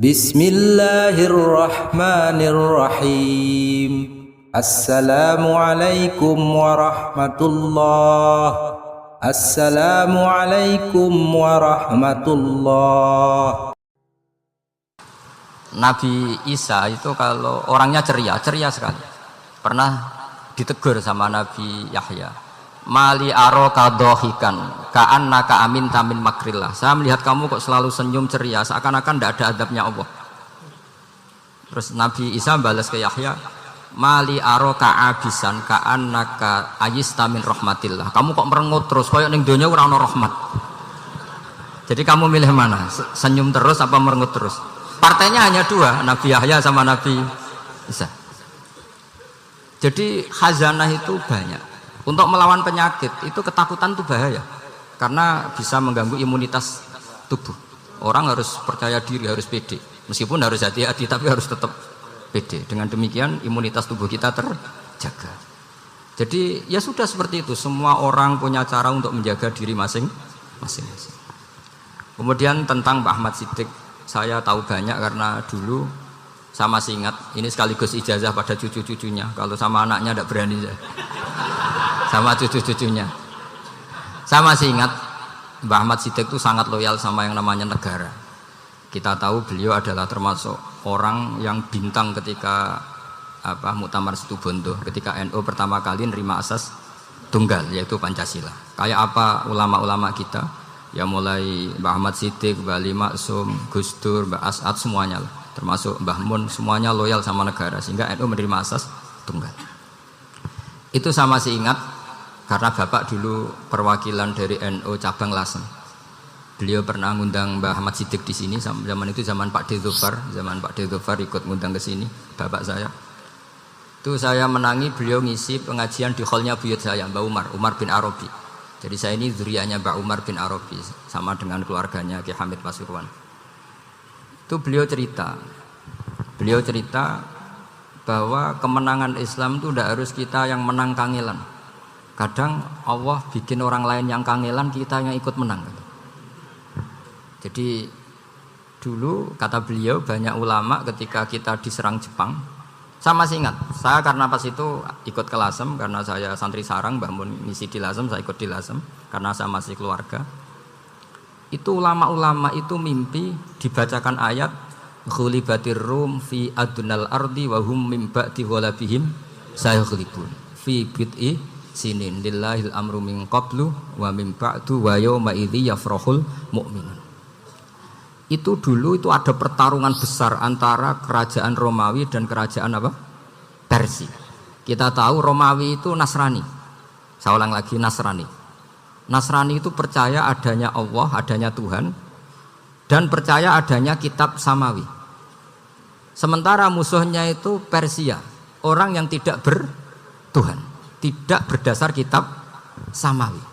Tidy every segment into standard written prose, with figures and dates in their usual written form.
Bismillahirrahmanirrahim. Assalamualaikum warahmatullah. Assalamualaikum warahmatullah. Nabi Isa itu kalau orangnya ceria sekali. Pernah ditegur sama Nabi Yahya. Mali aroka dohikan ka'annaka amin tamin makrillah. Saya melihat kamu kok selalu senyum ceria, seakan-akan tidak ada adabnya Allah. Terus Nabi Isa balas ke Yahya, mali aroka abisan ka'annaka ayistamin rahmatillah. Kamu kok merengut terus, kayak ning donya ora ana rahmat. Jadi kamu milih mana? Senyum terus apa merengut terus? Partainya hanya dua, Nabi Yahya sama Nabi Isa. Jadi khazanah itu banyak. Untuk melawan penyakit itu ketakutan itu bahaya, karena bisa mengganggu imunitas tubuh. Orang harus percaya diri, harus pede, meskipun harus hati-hati, tapi harus tetap pede. Dengan demikian imunitas tubuh kita terjaga. Jadi ya sudah seperti itu. Semua orang punya cara untuk menjaga diri masing-masing. Kemudian tentang Mbah Ahmad Siddiq, saya tahu banyak karena dulu saya masih ingat. Ini sekaligus ijazah pada cucu-cucunya. Kalau sama anaknya tidak berani saya. Sama cucu-cucunya. Saya masih ingat Mbah Ahmad Siddiq itu sangat loyal sama yang namanya negara. Kita tahu beliau adalah termasuk orang yang bintang ketika Muktamar Situbondo, ketika NU pertama kali nerima asas tunggal, yaitu Pancasila. Kayak apa ulama-ulama kita, ya mulai Mbah Ahmad Siddiq, Mbah Ali Maksum, Gus Dur, Mbah As'ad, semuanya lah, termasuk Mbah Mun, semuanya loyal sama negara, sehingga NU menerima asas tunggal. Itu saya masih ingat karena bapak dulu perwakilan dari NU cabang Lasem. Beliau pernah ngundang Mbah Ahmad Siddiq di sini, zaman itu zaman Pak D. Dzufar ikut ngundang ke sini, bapak saya. Itu saya menangi beliau ngisi pengajian di hallnya buyut saya, Mbah Umar bin Arabi. Jadi saya ini zuriyahnya Mbah Umar bin Arabi, sama dengan keluarganya Ki Hamid Pasuruan. Itu beliau cerita bahwa kemenangan Islam itu tidak harus kita yang menang kangelan. Kadang Allah bikin orang lain yang kangelan, kita yang ikut menang. Jadi dulu kata beliau, banyak ulama ketika kita diserang Jepang, saya masih ingat, saya karena pas itu ikut ke Lasem, karena saya santri sarang, Mbah Mun ngisi di Lasem, saya ikut di Lasem karena saya masih keluarga. Itu ulama-ulama itu mimpi dibacakan ayat ghulibatir rum fi adnal ardi wa hum min ba'di ghalabihim sayaghlibun fi bid'i sinin lillahil amru min qablu wa min ba'du wa yawma idzi yafrahul mu'minun. Itu dulu itu ada pertarungan besar antara kerajaan Romawi dan kerajaan Persia. Kita tahu Romawi itu Nasrani. Saya ulang lagi, Nasrani. Nasrani itu percaya adanya Allah, adanya Tuhan, dan percaya adanya kitab samawi. Sementara musuhnya itu Persia, orang yang tidak bertuhan, tidak berdasar kitab samawi.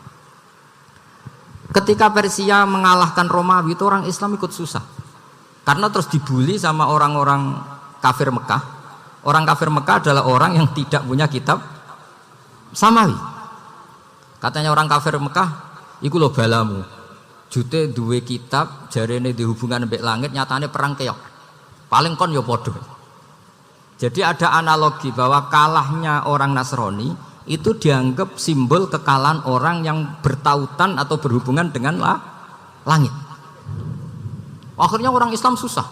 Ketika Persia mengalahkan Romawi, itu orang Islam ikut susah, karena terus dibully sama orang-orang kafir Mekah. Orang kafir Mekah adalah orang yang tidak punya kitab samawi. Katanya orang kafir Mekah, iku lho balamu, jute duwe kitab, jarene dihubungan mbek langit, nyatane perang keok. Paling kon ya podo. Jadi ada analogi bahwa kalahnya orang Nasrani itu dianggap simbol kekalahan orang yang bertautan atau berhubungan dengan langit. Akhirnya orang Islam susah.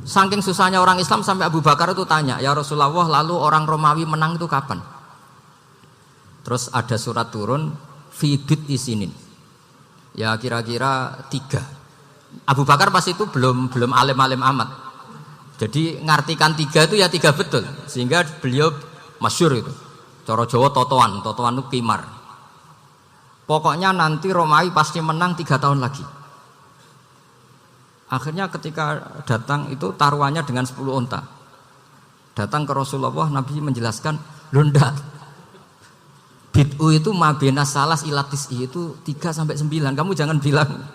Saking susahnya orang Islam sampai Abu Bakar itu tanya, ya Rasulullah, lalu orang Romawi menang itu kapan? Terus ada surat turun, fi bid'i sinin. Ya kira-kira 3. Abu Bakar pas itu belum alim-alim amat. Jadi ngartikan 3 itu ya 3 betul. Sehingga beliau masyhur itu. Cara Jawa totoan itu kimar. Pokoknya nanti Romawi pasti menang 3 tahun lagi. Akhirnya ketika datang itu taruhannya dengan 10 unta. Datang ke Rasulullah, Nabi menjelaskan, "Lho ndak. Bid'u itu mabena salas ilatis itu 3 sampai 9. Kamu jangan bilang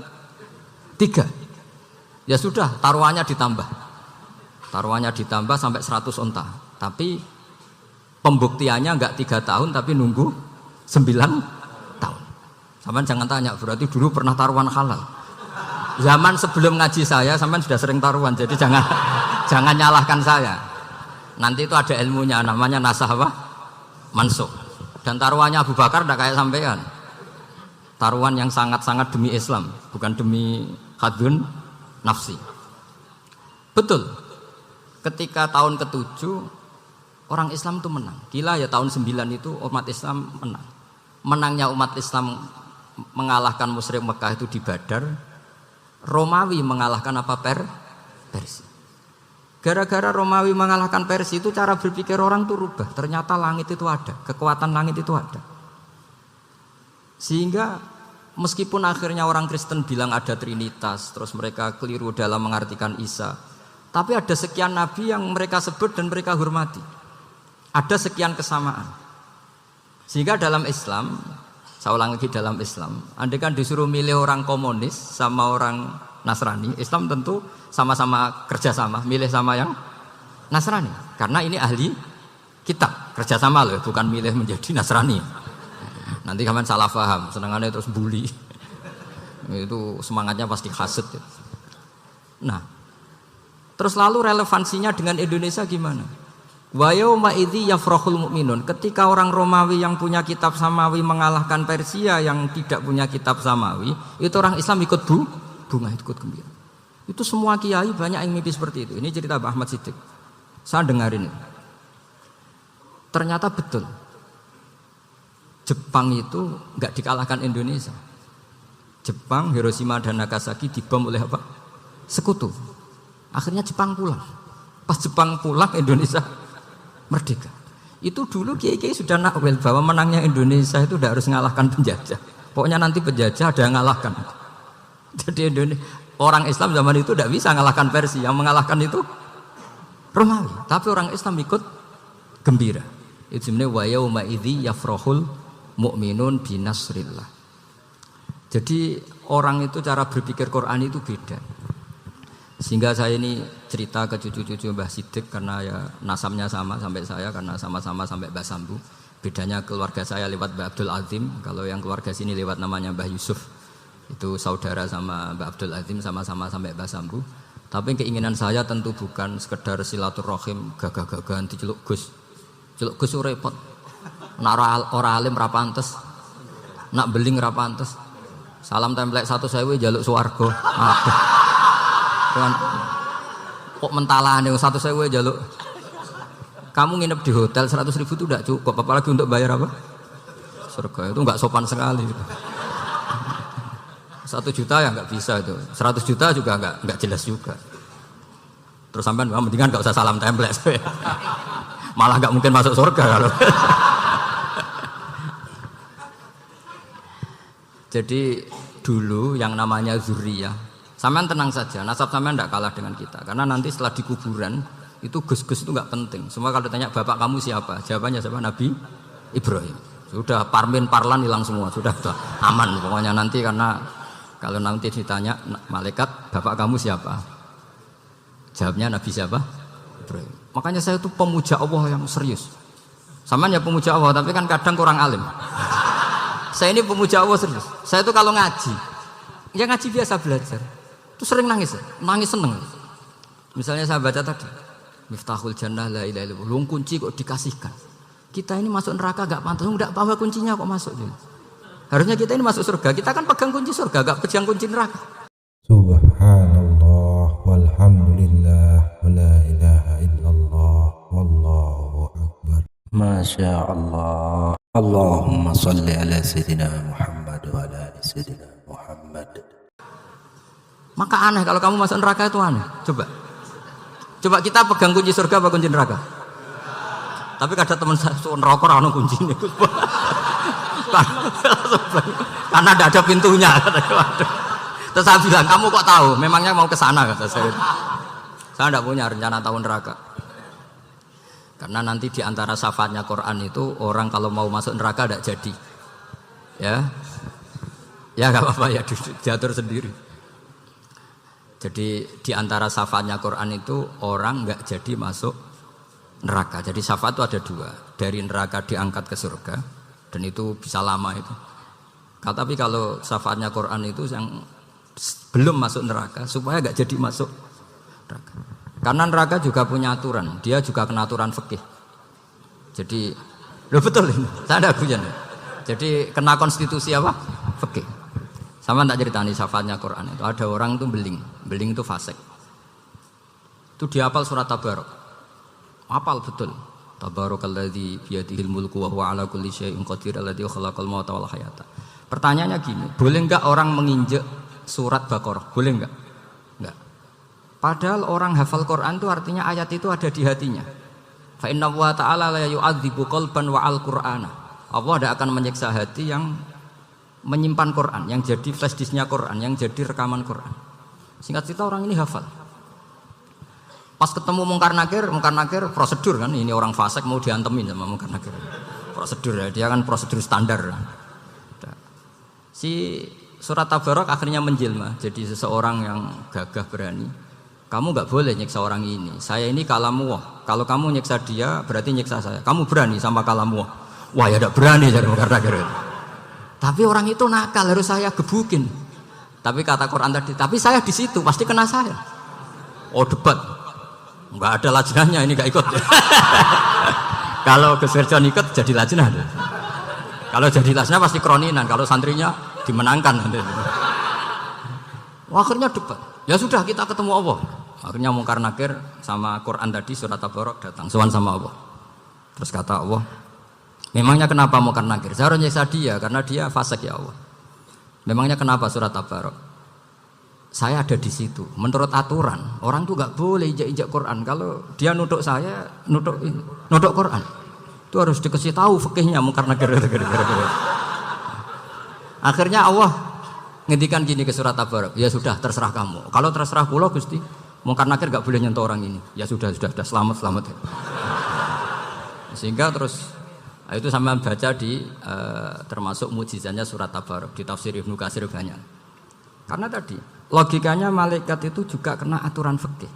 3. Ya sudah, taruhannya ditambah sampai 100 unta. Tapi pembuktiannya enggak 3 tahun, tapi nunggu 9 tahun. Sama jangan tanya, berarti dulu pernah taruhan halal. zaman sebelum ngaji saya sampean sudah sering taruhan, jadi jangan nyalahkan saya. Nanti itu ada ilmunya, namanya nasah apa? Mansukh. Dan taruhannya Abu Bakar tidak kayak sampean. Taruhan yang sangat-sangat demi Islam, bukan demi hadun nafsi. Betul. Ketika tahun ke-7 orang Islam itu menang. Gila ya, tahun 9 itu umat Islam menang. Menangnya umat Islam mengalahkan musyrik Mekah itu di Badar. Romawi mengalahkan apa? Persia. Gara-gara Romawi mengalahkan Persia itu cara berpikir orang itu rubah. Ternyata langit itu ada, kekuatan langit itu ada. Sehingga meskipun akhirnya orang Kristen bilang ada Trinitas, terus mereka keliru dalam mengartikan Isa, tapi ada sekian nabi yang mereka sebut dan mereka hormati. Ada sekian kesamaan. Sehingga dalam Islam, saya ulang lagi, dalam Islam, andai kan disuruh milih orang komunis sama orang Nasrani, Islam tentu sama-sama kerjasama, milih sama yang Nasrani, karena ini ahli kitab, kerjasama loh, bukan milih menjadi Nasrani. Nanti kalian salah paham, senangannya terus bully, itu semangatnya pasti hasad. Nah, terus lalu relevansinya dengan Indonesia gimana? Wa yauma idzi yafrahul mu'minun, ketika orang Romawi yang punya kitab samawi mengalahkan Persia yang tidak punya kitab samawi, itu orang Islam ikut bunga, ikut gembira. Itu semua kiai banyak yang mimpi seperti itu. Ini cerita Pak Ahmad Siddiq. Saya dengarin ini. Ternyata betul. Jepang itu nggak dikalahkan Indonesia. Jepang, Hiroshima dan Nagasaki dibom oleh apa? Sekutu. Akhirnya Jepang pulang. Pas Jepang pulang, Indonesia merdeka. Itu dulu kiai-kiai sudah nakwil bahwa menangnya Indonesia itu tidak harus mengalahkan penjajah. Pokoknya nanti penjajah ada yang mengalahkan. Jadi orang Islam zaman itu tidak bisa mengalahkan Persia, yang mengalahkan itu Romawi. Tapi orang Islam ikut gembira. Itu sebenarnya wa yauma idzi yafrahul mu'minun binasrillah. Jadi orang itu cara berpikir Quran itu beda. Sehingga saya ini cerita ke cucu-cucu Mbah Siddiq karena ya nasabnya sama sampai saya, karena sama-sama sampai Mbah Sambu. Bedanya keluarga saya lewat Mbah Abdul Azim, kalau yang keluarga sini lewat namanya Mbah Yusuf. Itu saudara sama Mbah Abdul Azim, sama-sama sampai Mbah Sambu. Tapi keinginan saya tentu bukan sekedar silaturahim gagah-gagahan diceluk Gus. Celuk Gus repot. Nak ora alim ra pantes. Nak beling ra pantes. Salam templek 1.000 jaluk swarga. Aduh. Kan kok mentalane 1.000 jaluk. Kamu nginep di hotel 100.000 itu tidak cukup, apalagi untuk bayar apa? Surga. Itu enggak sopan sekali gitu. 1 juta ya nggak bisa itu, 100 juta juga nggak jelas juga. Terus sampai mendingan nggak usah salam template, malah nggak mungkin masuk surga kalau. Jadi dulu yang namanya zuriyah, sampean tenang saja, nasab sampean nggak kalah dengan kita, karena nanti setelah di kuburan itu gus-gus itu nggak penting. Semua kalau ditanya bapak kamu siapa, jawabannya siapa? Nabi Ibrahim. Sudah parmin parlan hilang semua, sudah aman pokoknya nanti, karena kalau nanti ditanya malaikat, bapak kamu siapa? Jawabnya Nabi siapa? Ibrahim. Makanya saya itu pemuja Allah yang serius. Sama ya pemuja Allah, tapi kan kadang kurang alim. Saya ini pemuja Allah serius. Saya itu kalau ngaji, ya ngaji biasa belajar, itu sering nangis seneng. Misalnya saya baca tadi, Miftahul Jannah la ilaha illallah, luang kunci kok dikasihkan. Kita ini masuk neraka gak pantas, enggak bawa kuncinya kok masuk gitu. Harusnya kita ini masuk surga, kita kan pegang kunci surga, gak pegang kunci neraka. Subhanallah walhamdulillah wa la ilaha illallah wallahu akbar. Masya Allah. Allahumma salli ala Sayyidina Muhammad wa ala ali Sayyidina Muhammad. Maka aneh kalau kamu masuk neraka itu aneh. Coba kita pegang kunci surga apa kunci neraka? Tapi kadang teman saya neraka ora ono kuncine. Karena tidak ada pintunya. Terus saya bilang, kamu kok tahu? Memangnya mau ke sana, kata saya. Saya tidak punya rencana tahu neraka. Karena nanti di antara syafaatnya Quran itu orang kalau mau masuk neraka tidak jadi. Ya nggak apa-apa ya, diatur sendiri. Jadi di antara syafaatnya Quran itu orang nggak jadi masuk neraka. Jadi syafaat itu ada 2, dari neraka diangkat ke surga. Dan itu bisa lama itu. Tapi kalau syafaatnya Quran itu yang belum masuk neraka supaya gak jadi masuk neraka. Karena neraka juga punya aturan, dia juga kena aturan fikih. Jadi, loh betul ini, saya ada guyon. Jadi kena konstitusi apa? Fikih. Sama tak ceritani syafaatnya Quran itu ada orang itu beling itu fasik. Itu dia hafal surat Tabarok, hafal betul. Tabarakalladzi biyadihil mulku wa huwa ala kulli syai'in qadir alladzi khalaqal mauta wal hayata. Pertanyaannya gini, boleh enggak orang menginjek surat Baqarah? Boleh enggak? Enggak. Padahal orang hafal Quran itu artinya ayat itu ada di hatinya. Fa inna wa ta'ala la yu'adzibu qalban wa al-Qur'ana. Allah tidak akan menyiksa hati yang menyimpan Quran, yang jadi flash disknya Quran, yang jadi rekaman Quran. Singkat cerita orang ini hafal. Pas ketemu Mungkar Nakir prosedur kan, ini orang fasik mau diantemin sama Mungkar Nakir. Prosedur ya, dia kan prosedur standar. Si surat Tabarok akhirnya menjelma jadi seseorang yang gagah berani. Kamu nggak boleh nyiksa orang ini. Saya ini kalamullah. Kalau kamu nyiksa dia berarti nyiksa saya. Kamu berani sama kalamullah. Wah ya tidak berani jadi Mungkar Nakir. Tapi orang itu nakal harus saya gebukin. Tapi kata Quran tadi, tapi saya di situ pasti kena saya. Oh debat. Enggak ada lajnahnya ini enggak ikut. Kalau Gus Wirjon ikut jadi lajnah. Kalau jadi lajnah pasti kroninan, kalau santrinya dimenangkan nanti. Akhirnya debat. Ya sudah kita ketemu Allah. Akhirnya Mungkar Nakir sama Quran tadi surat Tabarok datang sowan sama Allah. Terus kata Allah, memangnya kenapa Mungkar Nakir? Saya harus nyiksa dia karena dia fasik ya Allah. Memangnya kenapa surat Tabarok? Saya ada di situ. Menurut aturan orang tuh nggak boleh injak Quran. Kalau dia nutuk saya, nutuk Quran, itu harus dikasih tahu fikihnya Mungkar Nakir. Akhirnya Allah ngendikan gini ke surat Tabarok. Ya sudah terserah kamu. Kalau terserah kula Gusti, Mungkar Nakir nggak boleh nyentuh orang ini. Ya sudah selamat. Sehingga terus itu sama baca di termasuk mujizatnya surat Tabarok di tafsir Ibnu Katsir banyak. Karena tadi logikanya malaikat itu juga kena aturan fikih.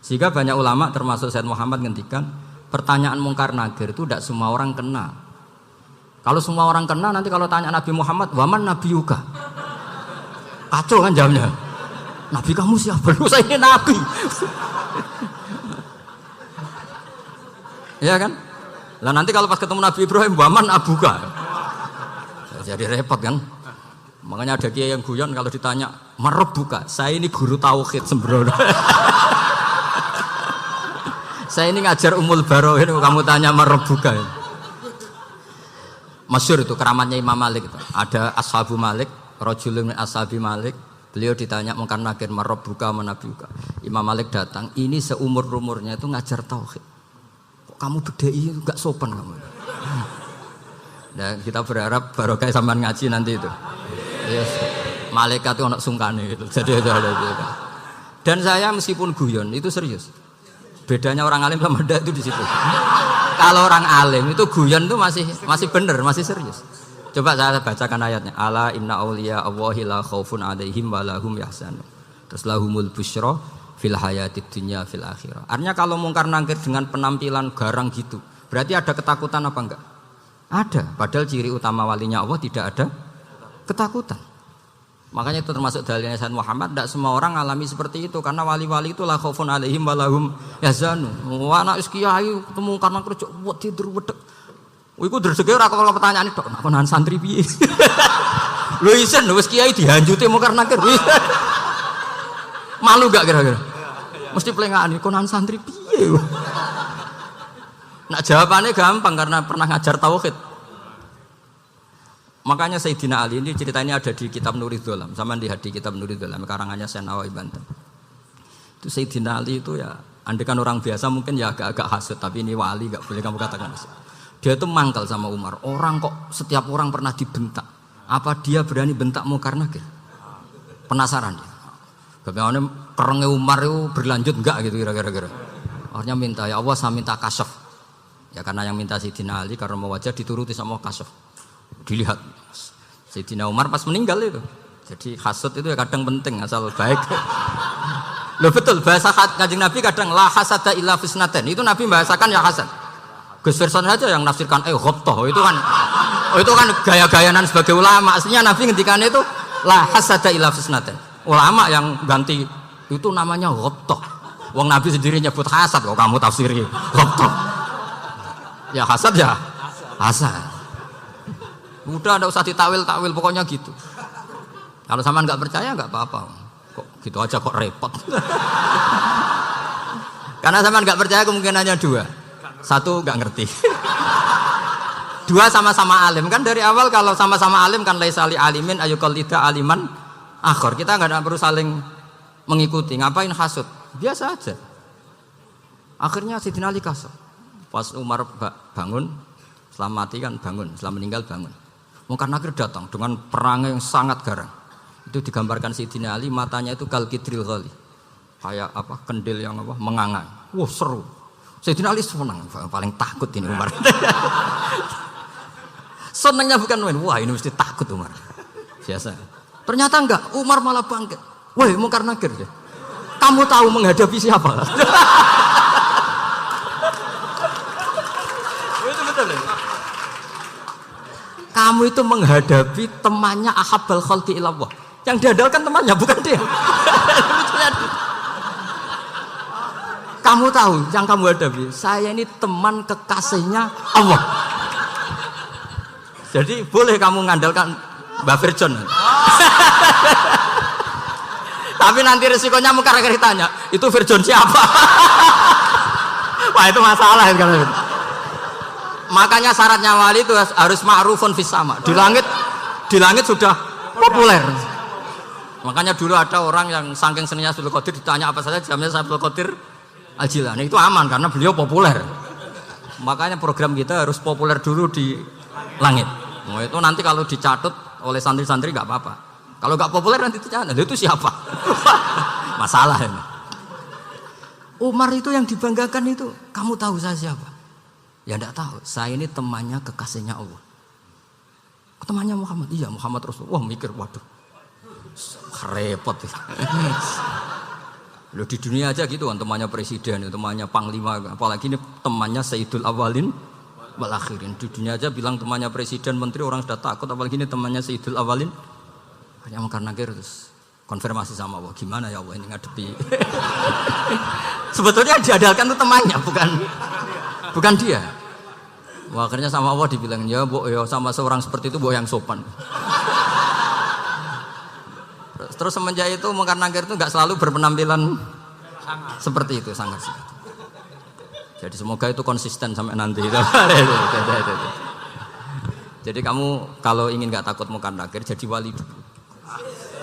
Sehingga banyak ulama termasuk Said Muhammad ngendikan pertanyaan Mungkar Nakir itu tidak semua orang kena. Kalau semua orang kena nanti kalau tanya Nabi Muhammad, "Waman nabiyuka?" Kacau kan jawabnya. Nabi kamu siapa? Saya ini nabi. Ya kan? Lah nanti kalau pas ketemu Nabi Ibrahim, "Waman abuka?" Jadi repot kan? Makanya ada kiai yang guyon kalau ditanya, "Marabbuka?" Saya ini guru tauhid sembrono. Saya ini ngajar Ummul Barohin, kamu tanya Marabbuka. Masyhur itu keramatnya Imam Malik itu. Ada Ashabu Malik, rajulun min ashabi Malik. Beliau ditanya Mungkar Nakir, "Marabbuka manabiuka?" Imam Malik datang, ini seumur-umurnya itu ngajar tauhid. Kok kamu bedai itu enggak sopan kamu. Dan kita berharap barokah sampean ngaji nanti itu. Yes. Malaikat itu anak sungkane gitu. Jadi ada. Dan saya meskipun guyon itu serius. Bedanya orang alim sama ndak itu di situ. Kalau orang alim itu guyon itu masih benar, masih serius. Coba saya bacakan ayatnya. Ala inna auliya Allahi la khaufun alaihim wa lahum yahzanun. Terus lahumul busyra fil hayatid dunya fil akhirah. Artinya kalau Mungkar Nakir dengan penampilan garang gitu, berarti ada ketakutan apa enggak? Ada. Padahal ciri utama walinya Allah tidak ada ketakutan. Makanya itu termasuk dalilnya Sayyid Muhammad, tidak semua orang alami seperti itu karena wali-wali itu la khaufun alaihim wa lahum yahzanun. Wah anak kiai ketemu karena kerja tidur wedek. Iku dreseke ora kok pertanyaan itu, "Nek konan santri piye?" Lho isen wis kiai dihanjuti Mungkar Nakir. Malu gak kira-kira? Mesti pelengahan konan santri piye? Nak jawabannya gampang karena pernah ngajar tauhid. Makanya Sayyidina Ali ini ceritanya ada di kitab Nurul Dholam. Sama lihat di kitab Nurul Dholam karangannya Syekh Nawawi Banten. Itu Sayyidina Ali itu ya, andekan orang biasa mungkin ya agak-agak hasud, tapi ini wali gak boleh kamu katakan hasud. Dia itu mangkal sama Umar. Orang kok setiap orang pernah dibentak. Apa dia berani bentak Mungkar Nakir? Penasaran dia. Bagaimana kerengnya Umar itu berlanjut enggak gitu kira-kira. Akhirnya minta, ya Allah saya minta kasyaf. Ya karena yang minta Sayyidina Ali karena mau wajah dituruti sama kasyaf. Dilihat Sayyidina Umar pas meninggal itu. Jadi hasud itu ya kadang penting asal baik. Loh betul bahasa Kanjeng Nabi kadang la hasada illa fisnaten. Itu Nabi bahasakan ya hasad. Gus Wirson saja yang nafsirkan ghobtoh itu kan gaya-gayanan sebagai ulama. Aslinya Nabi ngendikan itu La hasada illa fisnatin. Ulama yang ganti itu namanya ghabthah. Wong Nabi sendiri nyebut hasad kok kamu tafsiri ghabthah. Ya hasad ya hasad. Udah enggak usah ditawil-tawil pokoknya gitu. Kalau sampean enggak percaya enggak apa-apa. Kok gitu aja kok repot. Karena sampean enggak percaya kemungkinannya dua. Satu enggak ngerti. Dua sama-sama alim kan dari awal kalau sama-sama alim kan laisali alimin ayukal tidak aliman akhor. Kita enggak perlu saling mengikuti. Ngapain hasud? Biasa aja. Akhirnya Sidina Ali kasar. Pas Umar bangun, setelah mati kan bangun, setelah meninggal bangun. Mungkar Nakir datang dengan perang yang sangat garang. Itu digambarkan Sidina Ali matanya itu kal kidril ghali. Kayak apa? Kendil yang apa? Mengangang. Wah, seru. Sidina Ali senang, paling takut ini Umar. Senangnya bukan main. Wah, ini mesti takut Umar. Biasa. Ternyata enggak, Umar malah bangkit. Woi, Mungkar Nakir deh. Kamu tahu menghadapi siapa? Itu betul ya? Kamu itu menghadapi temannya ahabbal khalqi ilallah. Yang diandalkan temannya bukan dia. Kamu tahu yang kamu hadapi, saya ini teman kekasihnya Allah. Jadi boleh kamu mengandalkan Mbak Virjon. Tapi nanti resikonya Mungkar Nakir tanya, itu Virjon siapa? Wah itu masalah kan. Makanya syaratnya wali itu harus ma'rufun fis sama. Di langit sudah populer. Makanya dulu ada orang yang saking seninya Abdul Qadir ditanya apa saja jamnya Abdul Qadir Al-Jilani itu aman karena beliau populer. Makanya program kita harus populer dulu di langit. Nah, itu nanti kalau dicatut oleh santri-santri nggak apa-apa. Kalau nggak populer nanti ditanya, itu siapa? Masalah ini. Umar itu yang dibanggakan itu, kamu tahu saya siapa? Ya enggak tahu. Saya ini temannya kekasihnya Allah. Temannya Muhammad. Iya, Muhammad Rasulullah. Wah, mikir, waduh. Repot. Loh di dunia aja gitu kan, temannya presiden, temannya panglima, apalagi ini temannya Sayyidul Awalin wal Akhirin. Di dunia aja bilang temannya presiden, menteri orang sudah takut, apalagi ini temannya Sayyidul Awalin. Hanya Mungkar Nakir terus konfirmasi sama Allah, gimana ya Allah ini ngadepi. Sebetulnya diadalkan itu temannya, bukan dia. Wah, akhirnya sama Allah dibilang, ya Bu, ya sama seorang seperti itu Bu yang sopan. Terus semenjak itu Mungkar Nakir itu nggak selalu berpenampilan seperti itu, sangat sih. Jadi semoga itu konsisten sampai nanti. Jadi kamu kalau ingin nggak takut Mungkar Nakir, jadi wali dulu.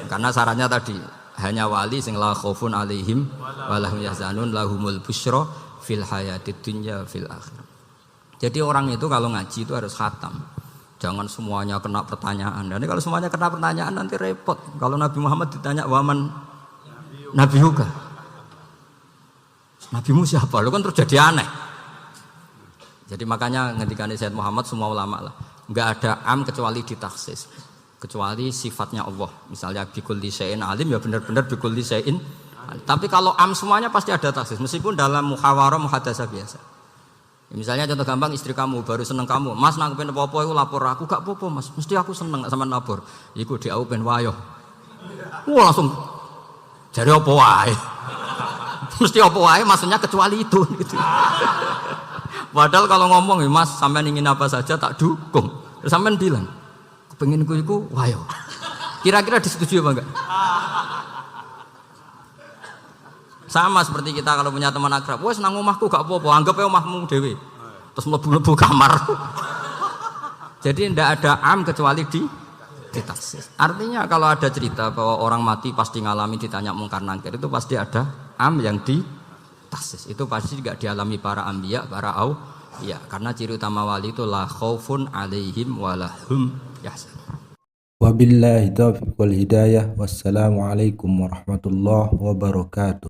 Karena syaratnya tadi hanya wali sing la khaufun alaihim walahum yahzanun lahumul busyra fil hayatid dunya fil akhirah. Jadi orang itu kalau ngaji itu harus khatam. Jangan semuanya kena pertanyaan. Dan kalau semuanya kena pertanyaan nanti repot. Kalau Nabi Muhammad ditanya waman nabiyuka. Nabimu siapa? Lu kan terus jadi aneh. Jadi makanya ngendikane Sayyid Muhammad semua ulama lah, enggak ada am kecuali ditaksis. Kecuali sifatnya Allah, misalnya bikulli syai'in alim ya benar-benar bikulli syai'in. Tapi kalau am semuanya pasti ada taksis, meskipun dalam muhawarah muhadasah biasa. Ya, misalnya contoh gampang, istri kamu baru seneng kamu, Mas nak pengen apa-apa itu lapor aku, gak apa-apa Mas, mesti aku seneng sama lapor. Iku di aku pengen wayo. Wah langsung jadi apa wae. Mesti apa wae, maksudnya kecuali itu. Gitu. Padahal kalau ngomong, Mas sampean ingin apa saja tak dukung. Terus sampean bilang, pengen ku wayo. Kira-kira disetujui apa enggak? Sama seperti kita kalau punya teman akrab, wes nang omahku gak apa-apa, anggap aja omahmu dhewe. Terus mlebu-mlebu kamar. Jadi ndak ada am kecuali ditaksis. Artinya kalau ada cerita bahwa orang mati pasti ngalami ditanya Mungkar Nakir, itu pasti ada am yang ditaksis. Itu pasti enggak dialami para anbiya, para auliya. Karena ciri utama wali itu la khaufun alaihim walahum yahzanun. Wabillahi taufiq wal hidayah. Wassalamualaikum warahmatullahi wabarakatuh.